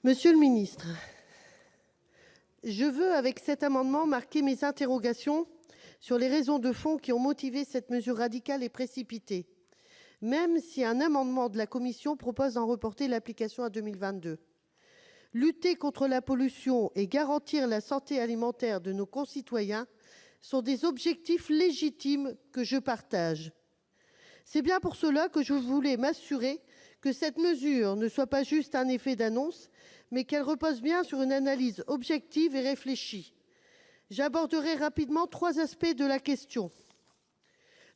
Monsieur le ministre, je veux, avec cet amendement, marquer mes interrogations sur les raisons de fond qui ont motivé cette mesure radicale et précipitée, même si un amendement de la commission propose d'en reporter l'application à 2022. Lutter contre la pollution et garantir la santé alimentaire de nos concitoyens sont des objectifs légitimes que je partage. C'est bien pour cela que je voulais m'assurer que cette mesure ne soit pas juste un effet d'annonce, mais qu'elle repose bien sur une analyse objective et réfléchie. J'aborderai rapidement 3 aspects de la question.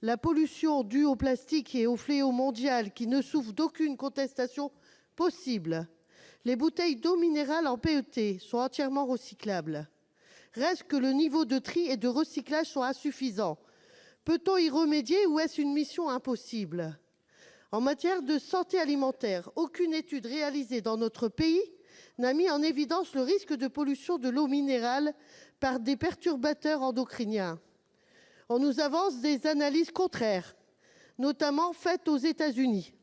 La pollution due au plastique et au fléau mondial qui ne souffre d'aucune contestation possible. Les bouteilles d'eau minérale en PET sont entièrement recyclables. Reste que le niveau de tri et de recyclage sont insuffisants. Peut-on y remédier ou est-ce une mission impossible ? En matière de santé alimentaire, aucune étude réalisée dans notre pays n'a mis en évidence le risque de pollution de l'eau minérale par des perturbateurs endocriniens. On nous avance des analyses contraires, notamment faites aux États-Unis.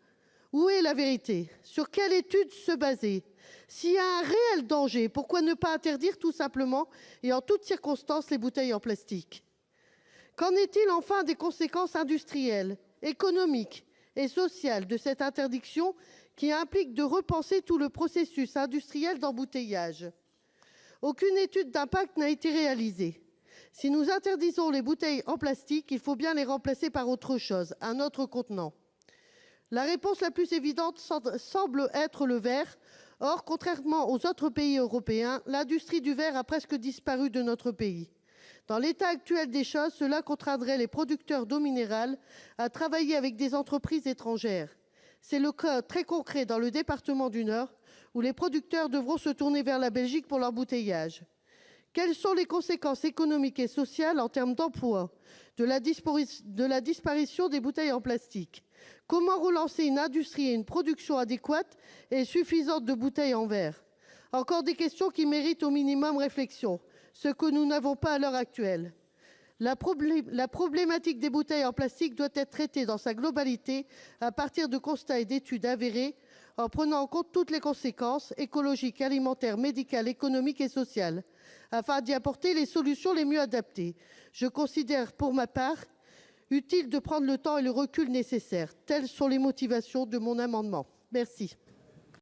Où est la vérité ? Sur quelle étude se baser ? S'il y a un réel danger, pourquoi ne pas interdire tout simplement et en toutes circonstances les bouteilles en plastique ? Qu'en est-il enfin des conséquences industrielles, économiques et sociales de cette interdiction qui implique de repenser tout le processus industriel d'embouteillage ? Aucune étude d'impact n'a été réalisée. Si nous interdisons les bouteilles en plastique, il faut bien les remplacer par autre chose, un autre contenant. La réponse la plus évidente semble être le verre. Or, contrairement aux autres pays européens, l'industrie du verre a presque disparu de notre pays. Dans l'état actuel des choses, cela contraindrait les producteurs d'eau minérale à travailler avec des entreprises étrangères. C'est le cas très concret dans le département du Nord, où les producteurs devront se tourner vers la Belgique pour l'embouteillage. Quelles sont les conséquences économiques et sociales en termes d'emploi de la disparition des bouteilles en plastique ? Comment relancer une industrie et une production adéquates et suffisantes de bouteilles en verre ? Encore des questions qui méritent au minimum réflexion, ce que nous n'avons pas à l'heure actuelle. La problématique des bouteilles en plastique doit être traitée dans sa globalité à partir de constats et d'études avérés, en prenant en compte toutes les conséquences écologiques, alimentaires, médicales, économiques et sociales, afin d'y apporter les solutions les mieux adaptées. Je considère, pour ma part, utile de prendre le temps et le recul nécessaires. Telles sont les motivations de mon amendement. Merci.